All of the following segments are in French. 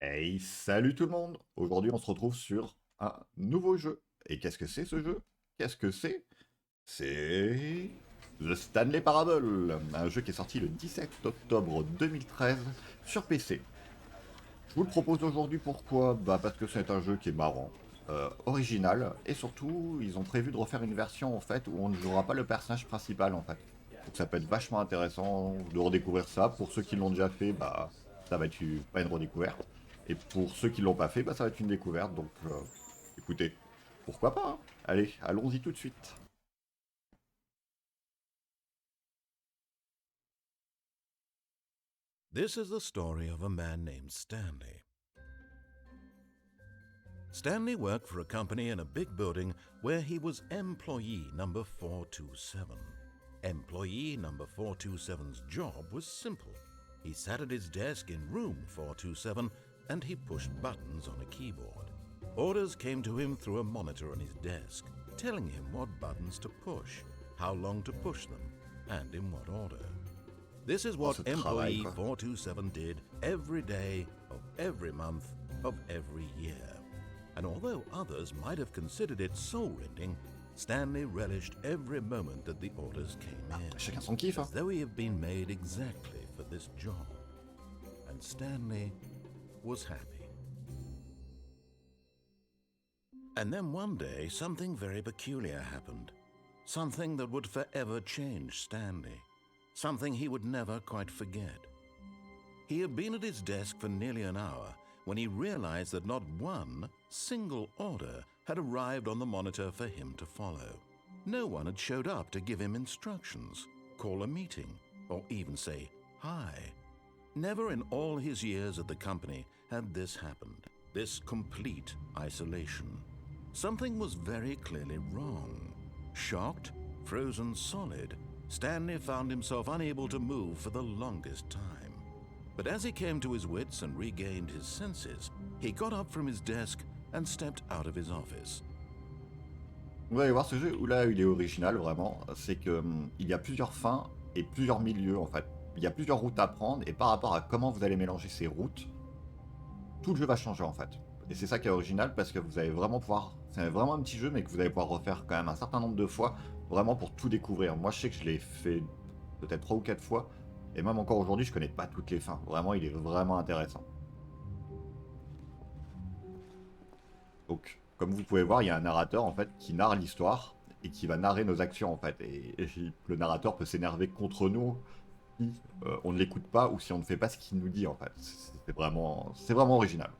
Hey, salut tout le monde! Aujourd'hui, on se retrouve sur un nouveau jeu. Et qu'est-ce que c'est ce jeu? Qu'est-ce que c'est? C'est The Stanley Parable, un jeu qui est sorti le 17 octobre 2013 sur PC. Je vous le propose aujourd'hui pourquoi? Bah parce que c'est un jeu qui est marrant, original, et surtout, ils ont prévu de refaire une version en fait où on ne jouera pas le personnage principal en fait. Donc ça peut être vachement intéressant de redécouvrir ça. Pour ceux qui l'ont déjà fait, bah ça va être pas une redécouverte. Et pour ceux qui l'ont pas fait, bah ça va être une découverte. Donc écoutez, pourquoi pas, hein. Allez, allons-y tout de suite. This is the story of a man named Stanley. Stanley worked for a company in a big building where he was employee number 427. Employee number 427's job was simple. He sat at his desk in room 427 and he pushed buttons on a keyboard. Orders came to him through a monitor on his desk, telling him what buttons to push, how long to push them, and in what order. This is Oh, what ce travail employee quoi. 427 did every day of every month of every year. And although others might have considered it soul-rending, Stanley relished every moment that the orders came in, Chacun son kiff, hein. as though he had been made exactly for this job. And Stanley was happy. And then one day, something very peculiar happened. Something that would forever change Stanley. Something he would never quite forget. He had been at his desk for nearly an hour when he realized that not one single order had arrived on the monitor for him to follow. No one had showed up to give him instructions, call a meeting, or even say hi. Never in all his years at the company had this happened, this complete isolation. Something was very clearly wrong. Shocked, frozen solid, Stanley found himself unable to move for the longest time. But as he came to his wits and regained his senses, he got up from his desk and stepped out of his office. Vous allez voir ce jeu où là il est original vraiment, c'est que il y a plusieurs fins et plusieurs milieux en fait. Il y a plusieurs routes à prendre et par rapport à comment vous allez mélanger ces routes, tout le jeu va changer en fait. Et c'est ça qui est original parce que vous allez vraiment pouvoir, c'est vraiment un petit jeu mais que vous allez pouvoir refaire quand même un certain nombre de fois, vraiment pour tout découvrir. Moi je sais que je l'ai fait peut-être 3 ou 4 fois et même encore aujourd'hui je connais pas toutes les fins. Vraiment il est vraiment intéressant. Donc, comme vous pouvez voir, il y a un narrateur en fait qui narre l'histoire et qui va narrer nos actions en fait. Et le narrateur peut s'énerver contre nous si on ne l'écoute pas ou si on ne fait pas ce qu'il nous dit en fait. C'est vraiment original.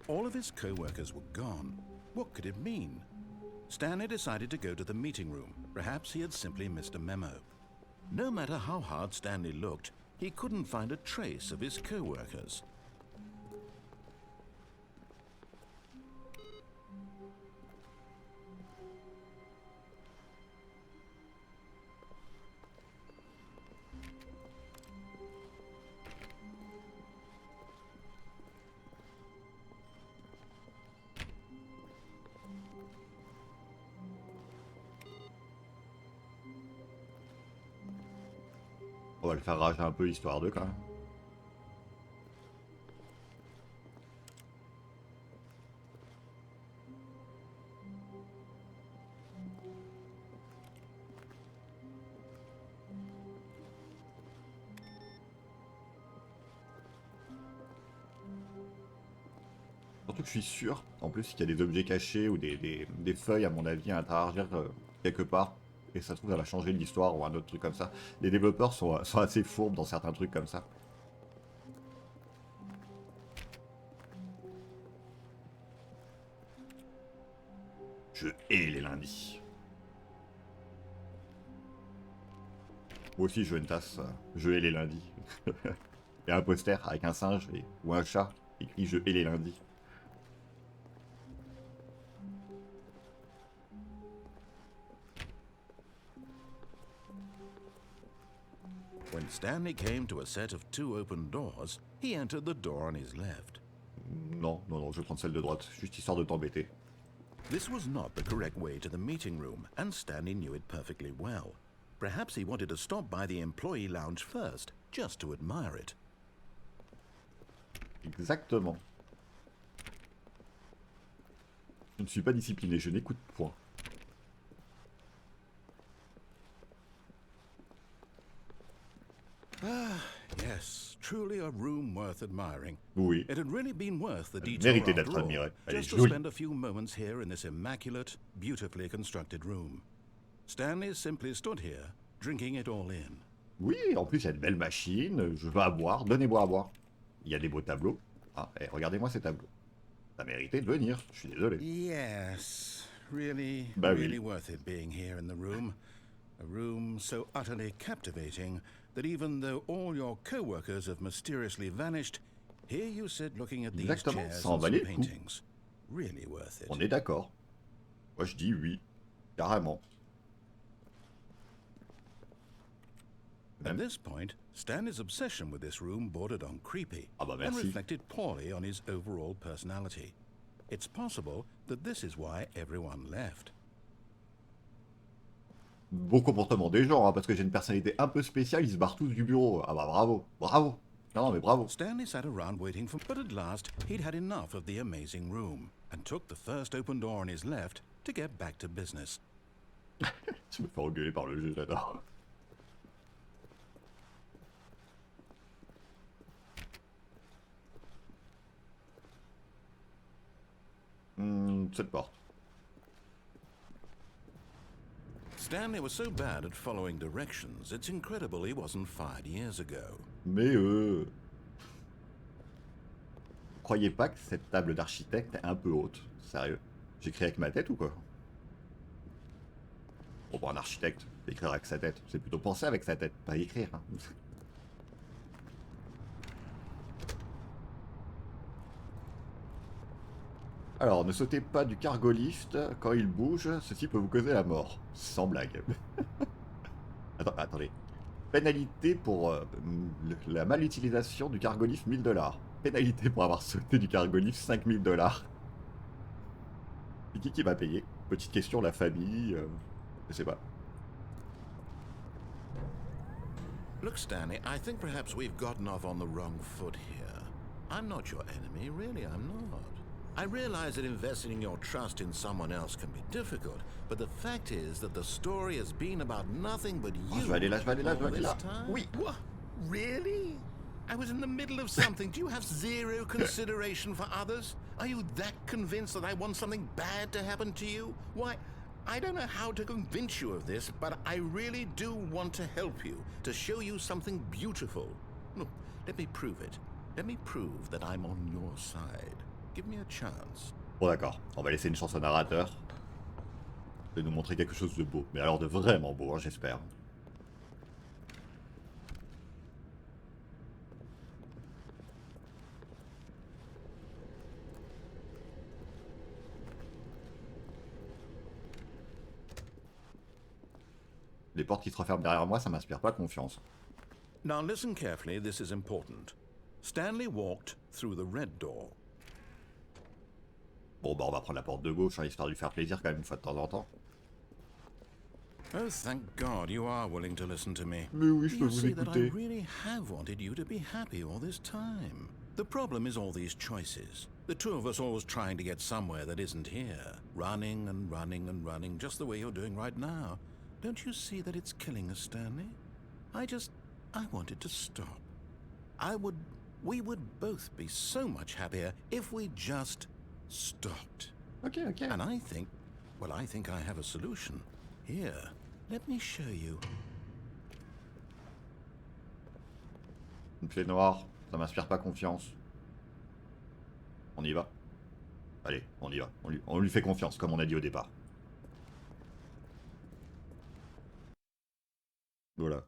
All of his co-workers were gone. What could it mean? Stanley decided to go to the meeting room. Perhaps he had simply missed a memo. No matter how hard Stanley looked, he couldn't find a trace of his co-workers. On va le faire rager un peu histoire de quand même. Surtout que je suis sûr, en plus, qu'il y a des objets cachés ou des feuilles, à mon avis, à interagir quelque part. Et ça se trouve, ça va changer l'histoire ou un autre truc comme ça. Les développeurs sont assez fourbes dans certains trucs comme ça. Je hais les lundis. Moi aussi, je veux une tasse. Je hais les lundis. Et un poster avec un singe ou un chat écrit je hais les lundis. When Stanley came to a set of 2 open doors, he entered the door on his left. Non, non, non, je vais prendre celle de droite, juste histoire de t'embêter. This was not the correct way to the meeting room, and Stanley knew it perfectly well. Perhaps he wanted to stop by the employee lounge first, just to admire it. Exactement. Je ne suis pas discipliné, je n'écoute point. Ah, yes, truly a room worth admiring. Oui. It had really been worth the Elle detour méritait after d'être all, admirée. Elle est just to jolie. spend a few moments here in this immaculate, beautifully constructed room. Stanley simply stood here, drinking it all in. Oui, en plus, il y a de belles machines. Je veux à boire. Donnez-moi à boire. Il y a des beaux tableaux. Ah, regardez-moi ces tableaux. Ça méritait de venir. Je suis désolé. Yes, really, Bah really oui. worth it being here in the room. A room so utterly captivating that even though all your co-workers have mysteriously vanished, here you sit looking at these Exactement, chairs ça en and some valait le coup. paintings. Really worth it. On est d'accord. Moi, je dis oui. Carrément. At this point, Stanley's obsession with this room bordered on creepy Ah bah and merci. reflected poorly on his overall personality. It's possible that this is why everyone left. Bon comportement des gens, hein, parce que j'ai une personnalité un peu spéciale, ils se barrent tous du bureau. Ah bah bravo. Bravo. Non, mais bravo. Stanley sat around waiting for... But at last, he'd had enough of the amazing room and took the first open door on his left to get back to business. Tu me fais engueuler par le jeu, j'adore. Cette porte. Stanley was so bad at following directions, it's incredible he wasn't fired years ago. Mais croyez pas que cette table d'architecte est un peu haute. Sérieux. J'écris avec ma tête ou quoi? Bon, bah, un architecte, écrire avec sa tête. C'est plutôt penser avec sa tête, pas écrire. Hein. Alors, ne sautez pas du cargo lift. Quand il bouge, ceci peut vous causer la mort. Sans blague. Attendez. Pénalité pour la malutilisation du cargo lift, 1000 $. Pénalité pour avoir sauté du cargo lift, 5000 $. Et qui va payer? Petite question, la famille, je sais pas. Look, Stanley, I think perhaps we've gotten off on the wrong foot here. I'm not your enemy, really, I'm not. I realize that investing your trust in someone else can be difficult, but the fact is that the story has been about nothing but you. Je vais aller là, je vais aller là, je vais all aller là. this time. Oui. What? Really? I was in the middle of something. Do you have zero consideration for others? Are you that convinced that I want something bad to happen to you? Why, I don't know how to convince you of this, but I really do want to help you, to show you something beautiful. Look, let me prove it. Let me prove that I'm on your side. Give me a chance. Bon d'accord, on va laisser une chance au narrateur de nous montrer quelque chose de beau. Mais alors de vraiment beau, hein, j'espère. Les portes qui se referment derrière moi, ça m'inspire pas confiance. Now listen carefully, this is important. Stanley walked through the red door. Bon bah on va prendre la porte de gauche, hein, histoire de lui faire plaisir quand même une fois de temps en temps. Oh, thank God you are willing to listen to me. Mais oui, je peux You vous see that I écouter. really have wanted you to be happy all this time. The problem is all these choices. The two of us always trying to get somewhere that isn't here. Running and running and running, just the way you're doing right now. Don't you see that it's killing us, Stanley? I wanted to stop. We would both be so much happier if we just stopped. Ok, ok. And I think I have a solution. Here, let me show you. Une clé noire, ça m'inspire pas confiance. On y va. Allez, on y va. On lui fait confiance, comme on a dit au départ. Voilà.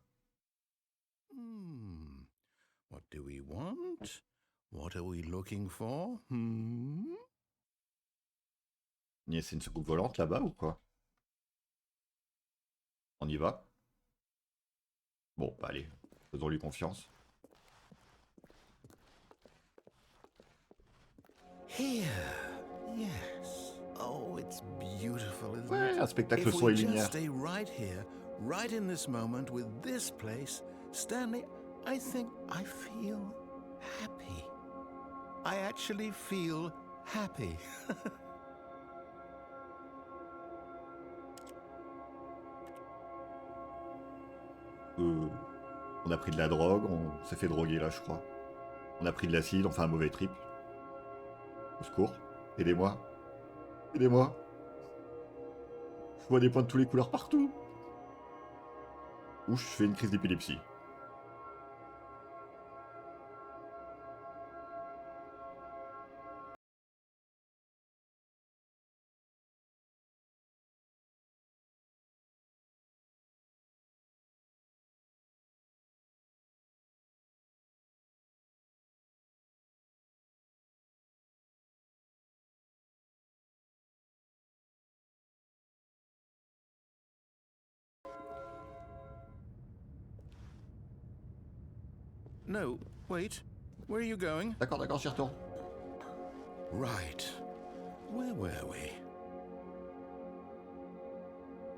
What do we want? What are we looking for? C'est une soucoupe volante là-bas ou quoi? On y va. Bon, bah allez, faisons-lui confiance. Here, yes. Oh, it's beautiful, isn't Ouais, it? un spectacle If son we et just lumière. stay right here, right in this moment with this place, Stanley, I think I feel happy. I actually feel happy. On a pris de la drogue, on s'est fait droguer là, je crois. On a pris de l'acide, on fait un mauvais trip. Au secours, aidez-moi. Aidez-moi. Je vois des points de toutes les couleurs partout. Ou je fais une crise d'épilepsie. No, wait. Where are you going? D'accord, d'accord, j'y retourne. Right. Where were we?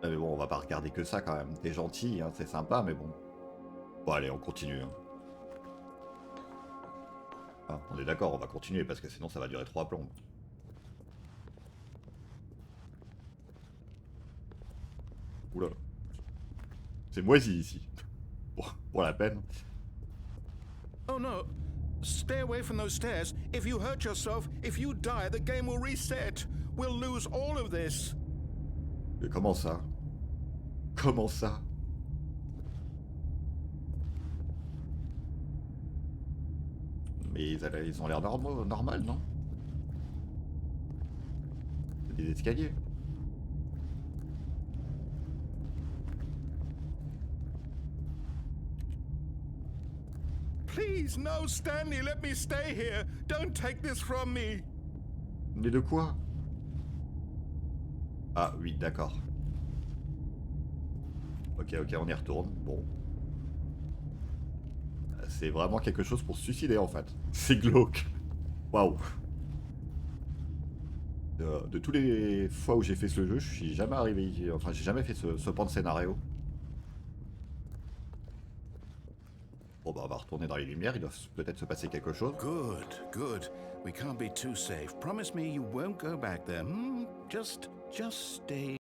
Ah, mais bon, on va pas regarder que ça quand même. T'es gentil, hein, c'est sympa, mais bon. Bon, allez, on continue. Hein. Ah, on est d'accord, on va continuer parce que sinon ça va durer 3 plombes. Oula. C'est moisi ici. Bon, pour la peine. Oh no. Stay away from those stairs. If you hurt yourself, if you die, the game will reset. We'll lose all of this. Mais comment ça? Comment ça? Mais ils ont l'air normal, non? C'est des escaliers. Please, no, Stanley, let me stay here. Don't take this from me. Mais de quoi? Ah oui, d'accord. Ok, on y retourne. Bon. C'est vraiment quelque chose pour se suicider en fait. C'est glauque. Waouh. De tous les fois où j'ai fait ce jeu, je suis jamais arrivé. Enfin, j'ai jamais fait ce pan de scénario. Bon bah on va retourner dans les lumières, il doit peut-être se passer quelque chose. Good, good. We can't be too safe. Promise me you won't go back there. Just stay.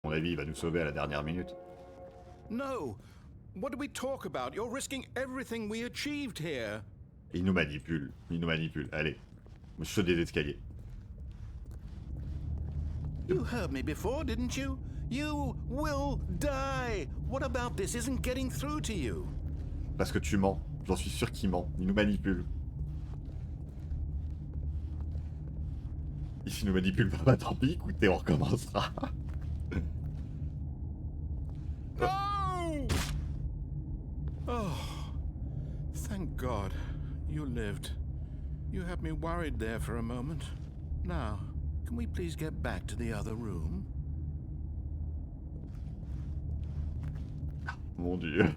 À mon avis, il va nous sauver à la dernière minute. No. What do we talk about? You're risking everything we achieved here. Il nous manipule, Allez, je saute des escaliers. You heard me before, didn't you? You will die. What about this isn't getting through to you? Parce que tu mens. J'en suis sûr qu'il ment. Il nous manipule. Et s'il nous manipule pas, bah tant pis, écoutez, on recommencera. No! Oh, thank God. You lived. You had me worried there for a moment. Now, can we please get back to the other room? Mon Dieu.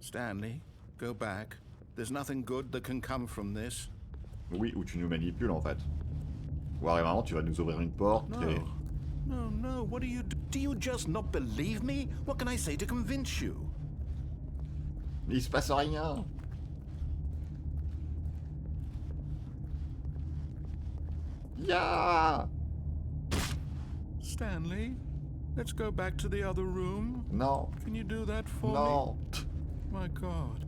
Stanley, go back. There's nothing good that can come from this. Oui, ou tu nous manipules en fait. Ou alors vraiment, tu vas nous ouvrir une porte et... No. No, what do you do? Do you just not believe me? What can I say to convince you? Mais il se passe rien. Ya. Stanley, let's go back to the other room. Non. Can you do that for me? Non. My God,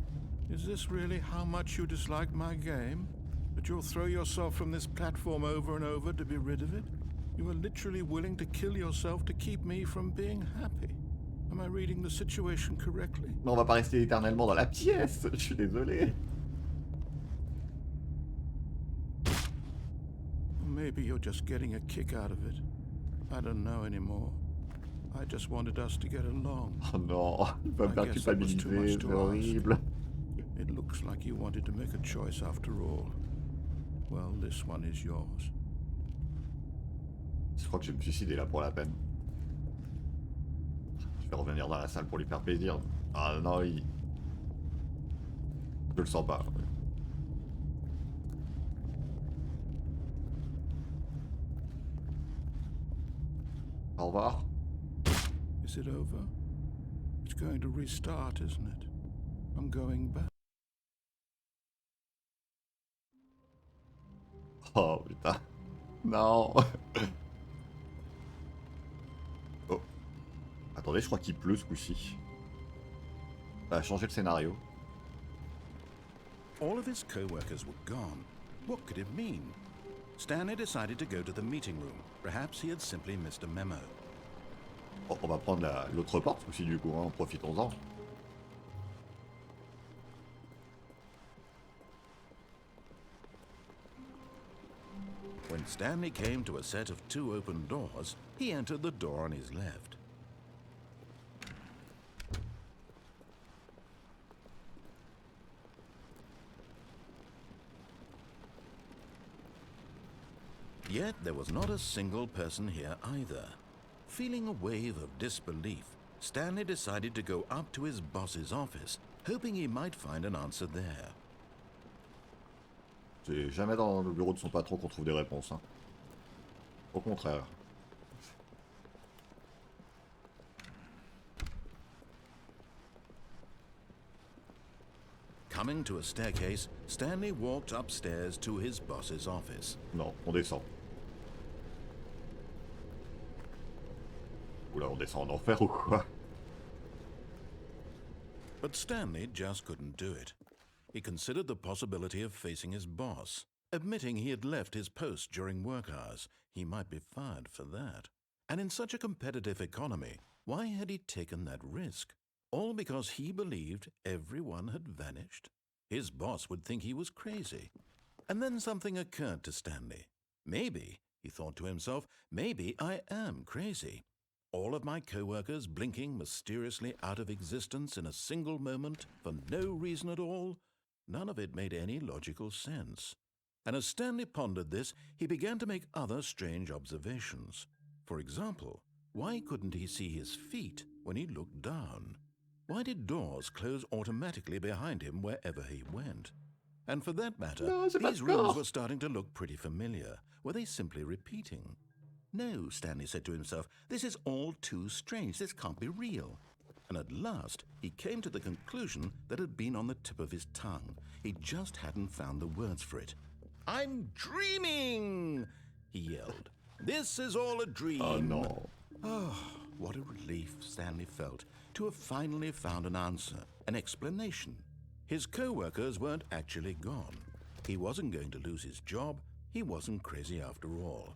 is this really how much you dislike my game? That you'll throw yourself from this platform over and over to be rid of it? You are literally willing to kill yourself to keep me from being happy. Am I reading the situation correctly? Mais on va pas rester éternellement dans la pièce. Je suis désolé. Maybe you're just getting a kick out of it. I don't know anymore. I just wanted us to get along. Oh non, il va me faire culpabiliser, c'est horrible. It looks like you wanted to make a choice after all. Well, this one is yours. Je crois que je vais me suicider là pour la peine. Je vais revenir dans la salle pour lui faire plaisir. Ah non, il... Je le sens pas. Au revoir. Is it over? It's going to restart, isn't it? I'm going back. Oh putain. Non. Oh. Attendez, je crois qu'il pleut ce coup-ci. Ça a changé le scénario. All of his co-workers were gone. What could it mean? Stanley decided to go to the meeting room. Perhaps he had simply missed a memo. Bon, on va prendre l'autre porte ce coup-ci du coup, hein, profitons-en. When Stanley came to a set of 2 open doors, he entered the door on his left. Yet there was not a single person here either. Feeling a wave of disbelief, Stanley decided to go up to his boss's office, hoping he might find an answer there. C'est jamais dans le bureau de son patron qu'on trouve des réponses. Hein. Au contraire. Coming to a staircase, Stanley walked upstairs to his boss's office. Non, on descend. Oula, on descend en enfer ou quoi? But Stanley just couldn't do it. He considered the possibility of facing his boss. Admitting he had left his post during work hours, he might be fired for that. And in such a competitive economy, why had he taken that risk? All because he believed everyone had vanished? His boss would think he was crazy. And then something occurred to Stanley. Maybe, he thought to himself, maybe I am crazy. All of my co-workers blinking mysteriously out of existence in a single moment for no reason at all? None of it made any logical sense. And as Stanley pondered this, he began to make other strange observations. For example, why couldn't he see his feet when he looked down? Why did doors close automatically behind him wherever he went? And for that matter, these rooms were starting to look pretty familiar. Were they simply repeating? No, Stanley said to himself, this is all too strange. This can't be real. And at last, he came to the conclusion that had been on the tip of his tongue. He just hadn't found the words for it. I'm dreaming, he yelled. This is all a dream. Oh, no. Oh, what a relief Stanley felt to have finally found an answer, an explanation. His co-workers weren't actually gone. He wasn't going to lose his job. He wasn't crazy after all.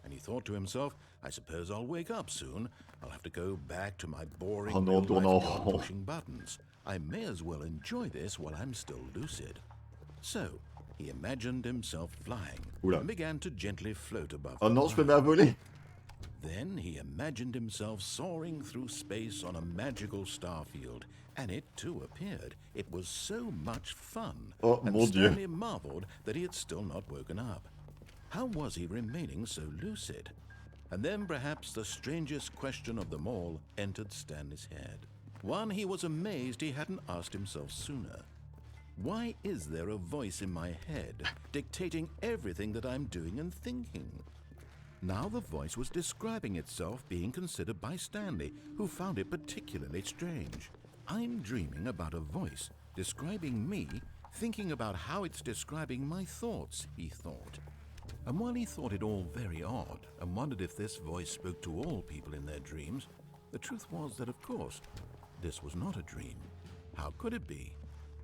And he thought to himself, I suppose I'll wake up soon. I'll have to go back to my boring real-life job pushing buttons. I may as well enjoy this while I'm still lucid. So, he imagined himself flying and began to gently float above Oh non, je me mets à voler. Then he imagined himself soaring through space on a magical starfield, and it too appeared. It was so much fun. Oh, and mon Dieu. Stanley marveled that he had still not woken up. How was he remaining so lucid? And then perhaps the strangest question of them all entered Stanley's head. One he was amazed he hadn't asked himself sooner. Why is there a voice in my head dictating everything that I'm doing and thinking? Now the voice was describing itself being considered by Stanley, who found it particularly strange. I'm dreaming about a voice describing me, thinking about how it's describing my thoughts, he thought. And while he thought it all very odd and wondered if this voice spoke to all people in their dreams, the truth was that, of course, this was not a dream. How could it be?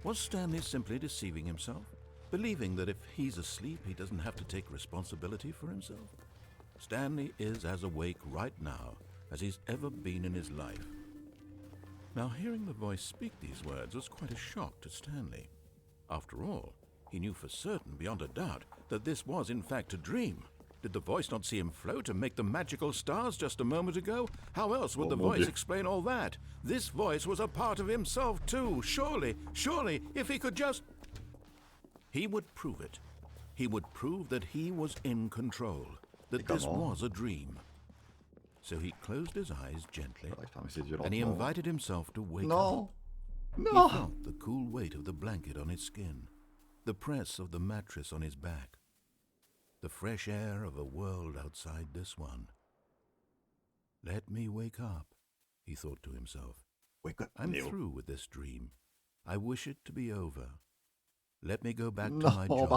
Was Stanley simply deceiving himself, believing that if he's asleep, he doesn't have to take responsibility for himself? Stanley is as awake right now as he's ever been in his life. Now, hearing the voice speak these words was quite a shock to Stanley. After all, he knew for certain, beyond a doubt, that this was in fact a dream. Did the voice not see him float and make the magical stars just a moment ago? How else would the voice explain all that? This voice was a part of himself too. Surely, if he could just... He would prove it. He would prove that he was in control, that this was a dream. So he closed his eyes gently, and he invited himself to wake up. He felt the cool weight of the blanket on his skin, the press of the mattress on his back, the fresh air of a world outside this one. Let me wake up, he thought to himself. Wake up, I'm through with this dream. I wish it to be over. Let me go back to my job.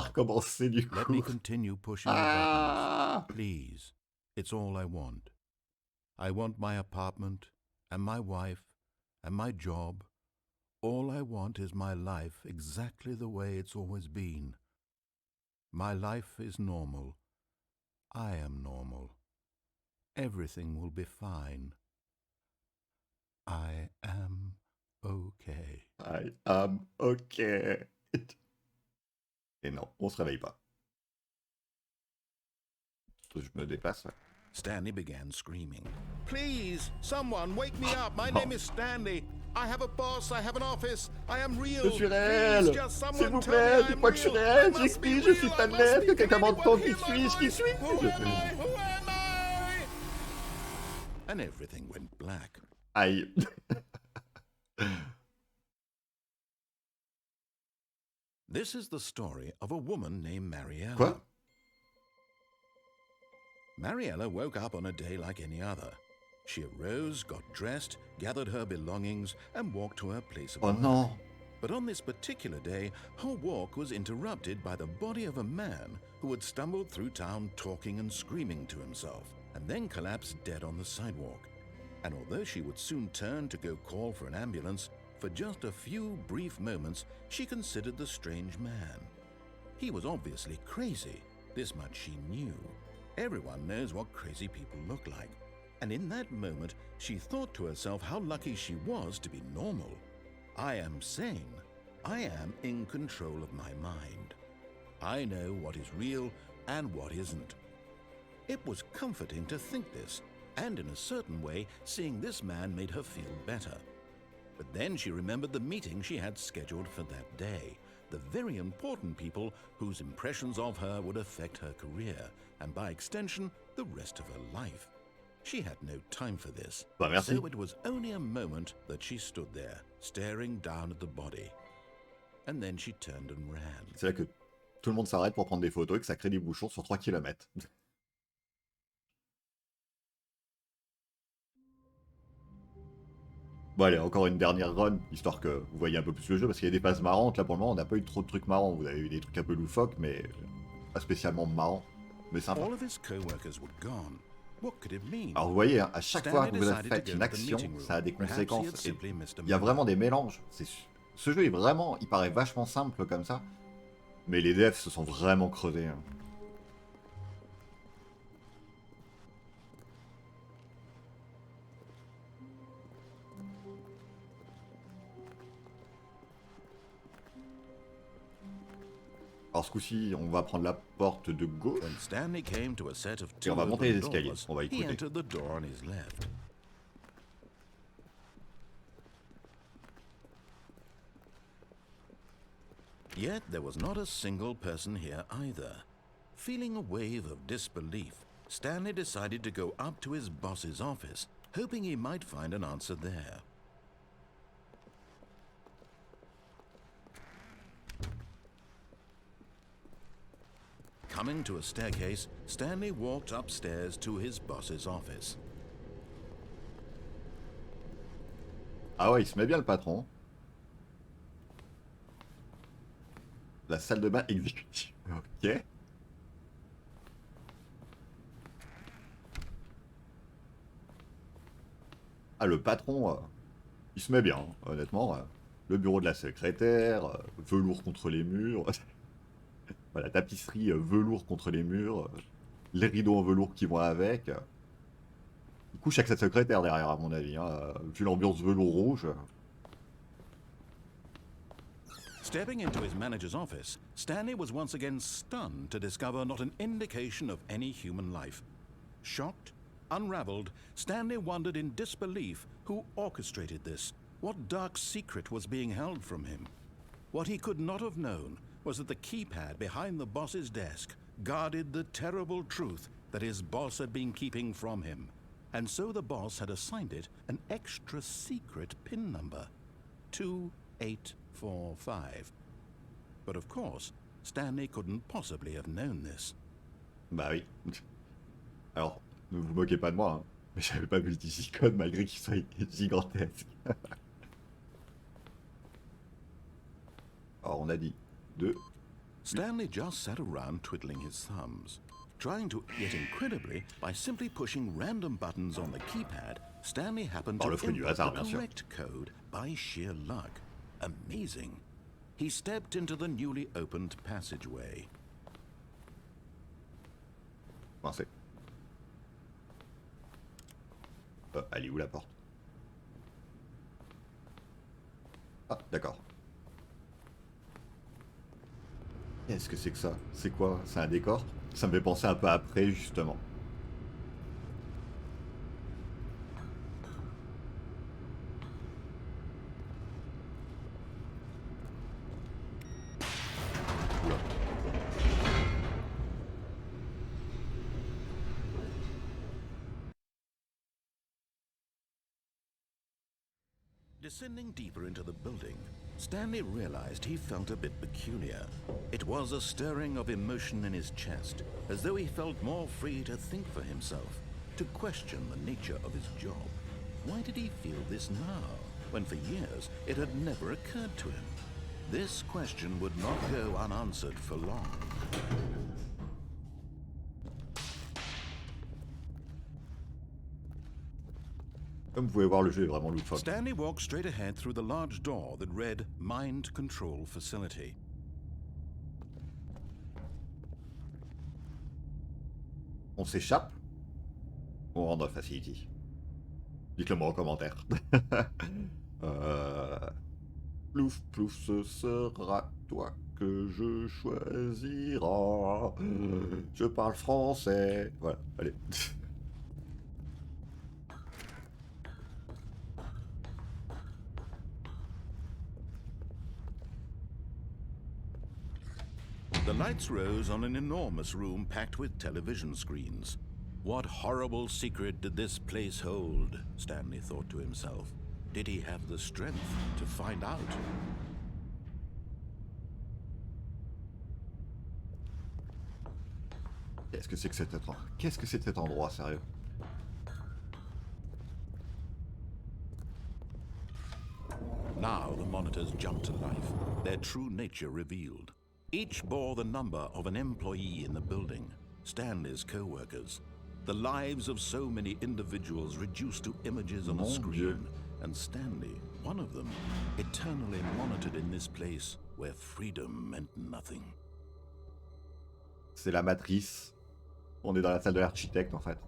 Let me continue pushing the buttons. Please, it's all I want. I want my apartment, and my wife, and my job. All I want is my life exactly the way it's always been. My life is normal. I am normal. Everything will be fine. I am okay. I am okay. Et non, on se réveille pas. Je me déplace. Ouais. Stanley began screaming. Please, someone, wake me up. My name is Stanley. I have a boss, I have an office, I am real. Je suis réel. S'il vous plaît, dites-moi que je suis réel. J'explique, je suis Stanley. Que quelqu'un m'entende. Qui suis-je? And everything went black. Aïe. This is the story of a woman named Mariella. Quoi? Mariella woke up on a day like any other. She arose, got dressed, gathered her belongings, and walked to her place of Oh work. non. But on this particular day, her walk was interrupted by the body of a man who had stumbled through town talking and screaming to himself, and then collapsed dead on the sidewalk. And although she would soon turn to go call for an ambulance, for just a few brief moments she considered the strange man. He was obviously crazy, this much she knew. Everyone knows what crazy people look like. And in that moment, she thought to herself how lucky she was to be normal. I am sane. I am in control of my mind. I know what is real and what isn't. It was comforting to think this, and in a certain way, seeing this man made her feel better. But then she remembered the meeting she had scheduled for that day, the very important people whose impressions of her would affect her career, and by extension, the rest of her life. She had no time for this, Bah, merci. so it was only a moment that she stood there, staring down at the body. And then she turned and ran. C'est là que tout le monde s'arrête pour prendre des photos et que ça crée des bouchons sur 3 km. Bon allez, encore une dernière run, histoire que vous voyez un peu plus le jeu, parce qu'il y a des phases marrantes. Là pour le moment, on n'a pas eu trop de trucs marrants. Vous avez eu des trucs un peu loufoques, mais pas spécialement marrants, mais sympa. All of his co-workers were gone. What could it mean? Alors vous voyez, hein, à chaque fois Stanley que vous decided faites to une go to the action, meeting room. ça a des Perhaps he had conséquences. Et simply missed a il y a moment. vraiment des mélanges. Ce jeu est vraiment, il paraît vachement simple comme ça, mais les devs se sont vraiment creusés. Hein. Alors ce coup-ci, on va prendre la porte de gauche. When Stanley came to a set of Et on two va monter les open escaliers. doors, On va he écouter. entered the door on his left. Yet there was not a single person here either. Feeling a wave of disbelief, Stanley decided to go up to his boss's office, hoping he might find an answer there. Coming to a staircase, Stanley walked upstairs to his boss's office. Ah ouais, il se met bien le patron. La salle de bain exécutive. Ok. Ah, le patron, il se met bien, hein, honnêtement. Le bureau de la secrétaire, velours contre les murs. Voilà, tapisserie velours contre les murs. Les rideaux en velours qui vont avec. Il couche avec sa secrétaire derrière, à mon avis. Hein, vu l'ambiance velours rouge. Stepping into his manager's office, Stanley was once again stunned to discover not an indication of any human life. Shocked, unraveled, Stanley wondered in disbelief who orchestrated this, what dark secret was being held from him. What he could not have known was that the keypad behind the boss's desk guarded the terrible truth that his boss had been keeping from him, and so the boss had assigned it an extra secret PIN number, 2845. But of course, Stanley couldn't possibly have known this. Bah oui. Alors, ne vous moquez pas de moi, hein, mais j'avais pas vu le DC code malgré qu'il soit gigantesque. Alors, on a dit 2. Stanley just sat around twiddling his thumbs, trying to, yet incredibly, by simply pushing random buttons on the keypad, Stanley happened Par to le fruit du input hasard, the bien sûr. correct code by sheer luck. Amazing. He stepped into the newly opened passageway. Coincé. Elle est où la porte? Ah, d'accord. Qu'est-ce que c'est que ça? C'est quoi? C'est un décor? Ça me fait penser un peu après, justement. Descending deeper into the building, Stanley realized he felt a bit peculiar. It was a stirring of emotion in his chest, as though he felt more free to think for himself, to question the nature of his job. Why did he feel this now, when for years it had never occurred to him? This question would not go unanswered for long. Comme vous pouvez voir, le jeu est vraiment loufoque. Stanley walked straight ahead through the large door that read Mind Control Facility. On s'échappe ou on rentre dans la facility? Dites-le moi en commentaire. Plouf, plouf, ce sera toi que je choisiras. Je parle français. Voilà, allez. The lights rose on an enormous room packed with television screens. What horrible secret did this place hold? Stanley thought to himself. Did he have the strength to find out? Qu'est-ce que c'est que cet endroit? Qu'est-ce que c'est que cet endroit, sérieux? Now the monitors jumped to life, their true nature revealed. Each bore the number of an employee in the building, Stanley's co-workers. The lives of so many individuals reduced to images on a screen, and Stanley, one of them, eternally monitored in this place where freedom meant nothing. C'est la matrice. On est dans la salle de l'architecte en fait.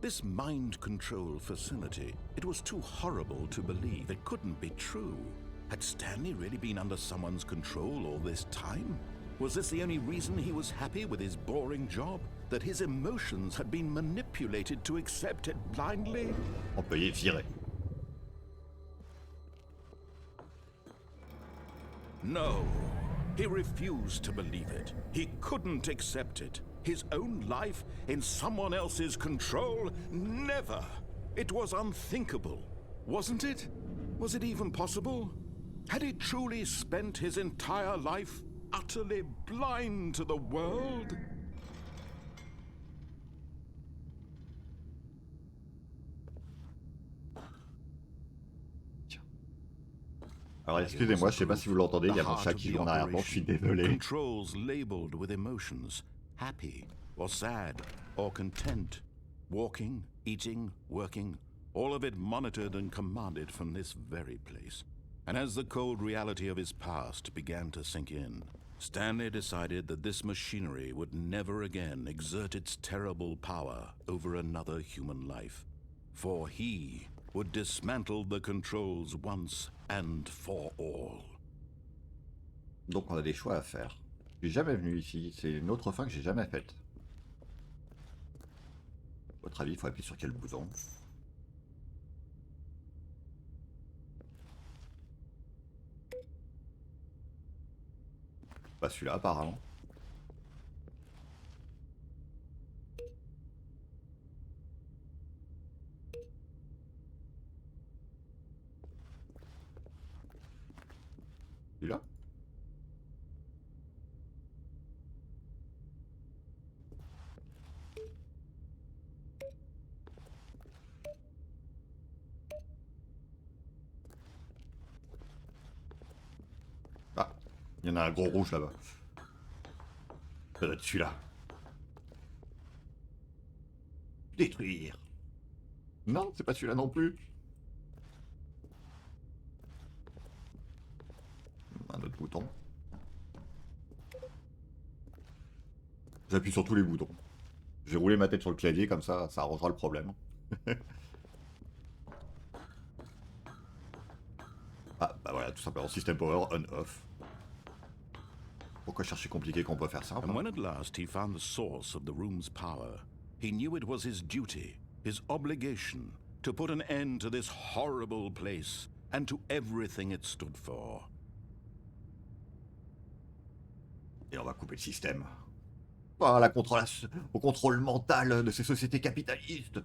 This mind control facility, it was too horrible to believe. It couldn't be true. Had Stanley really been under someone's control all this time? Was this the only reason he was happy with his boring job? That his emotions had been manipulated to accept it blindly? On peut y virer. No. He refused to believe it. He couldn't accept it. His own life in someone else's control? Never! It was unthinkable, wasn't it? Was it even possible? Had he truly spent his entire life utterly blind to the world? Alors excusez-moi, je sais pas si vous l'entendez, il y a mon chat qui joue en arrière-plan, je suis désolé. Controls labeled with emotions, happy or sad or content, walking, eating, working, all of it monitored and commanded from this very place. And as the cold reality of his past began to sink in, Stanley decided that this machinery would never again exert its terrible power over another human life, for he would dismantle the controls once and for all. Donc on a des choix à faire. Je suis jamais venu ici, c'est une autre fin que j'ai jamais faite. À votre avis, il faut appuyer sur quel bouton? Pas celui-là apparemment. Celui-là? Ah, il y en a un gros rouge là-bas. Ça doit être celui-là. Détruire. Non, c'est pas celui-là non plus. Un autre bouton. J'appuie sur tous les boutons. J'ai roulé ma tête sur le clavier, comme ça arrangera le problème. Ah, bah voilà, tout simplement, system power on-off. Pourquoi chercher compliqué qu'on peut faire simple? And when at last he found the source of the room's power, he knew it was his duty, his obligation, to put an end to this horrible place and to everything it stood for. Et on va couper le système. Pas au contrôle mental de ces sociétés capitalistes.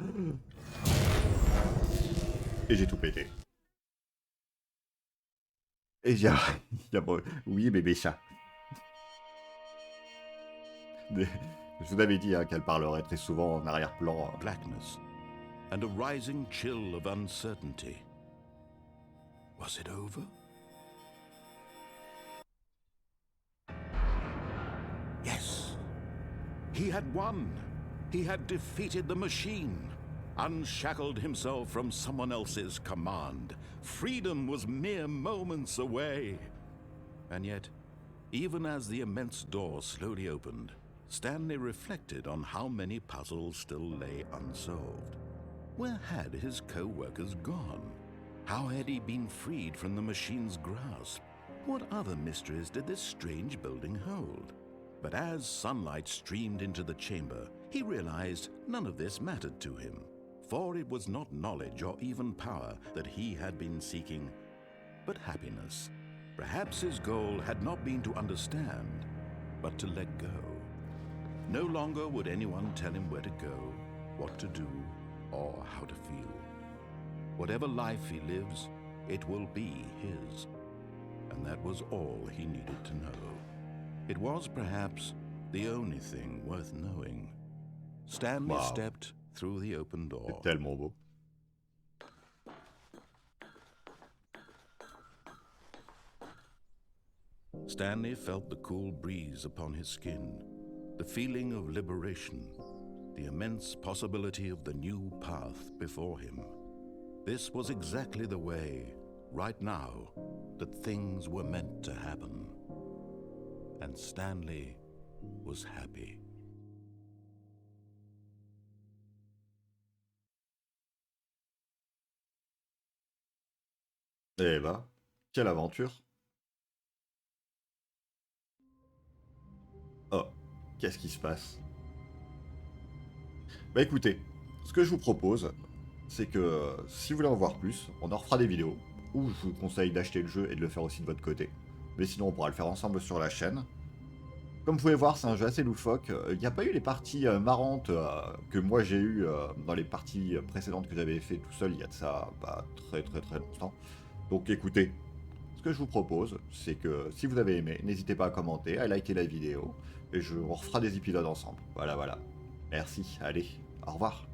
Et j'ai tout pété. Et oui, bébé chat. Je vous avais dit qu'elle parlerait très souvent en arrière-plan. Blackness and a rising chill of uncertainty. Was it over? Yes. He had won. He had defeated the machine, unshackled himself from someone else's command. Freedom was mere moments away. And yet, even as the immense door slowly opened, Stanley reflected on how many puzzles still lay unsolved. Where had his co-workers gone? How had he been freed from the machine's grasp? What other mysteries did this strange building hold? But as sunlight streamed into the chamber, he realized none of this mattered to him, for it was not knowledge or even power that he had been seeking, but happiness. Perhaps his goal had not been to understand, but to let go. No longer would anyone tell him where to go, what to do, or how to feel. Whatever life he lives, it will be his. And that was all he needed to know. It was perhaps the only thing worth knowing. Stanley stepped through the open door. C'est tellement beau. Stanley felt the cool breeze upon his skin, the feeling of liberation, the immense possibility of the new path before him. This was exactly the way, right now, that things were meant to happen. And Stanley was happy. Eh ben, quelle aventure. Oh, qu'est-ce qui se passe? Bah écoutez, ce que je vous propose, c'est que si vous voulez en voir plus, on en refera des vidéos, ou je vous conseille d'acheter le jeu et de le faire aussi de votre côté. Mais sinon, on pourra le faire ensemble sur la chaîne. Comme vous pouvez voir, c'est un jeu assez loufoque. Il n'y a pas eu les parties marrantes que moi j'ai eues dans les parties précédentes que j'avais fait tout seul il y a de ça très longtemps. Donc écoutez, ce que je vous propose, c'est que si vous avez aimé, n'hésitez pas à commenter, à liker la vidéo, et on refera des épisodes ensemble. Voilà. Merci, allez, au revoir.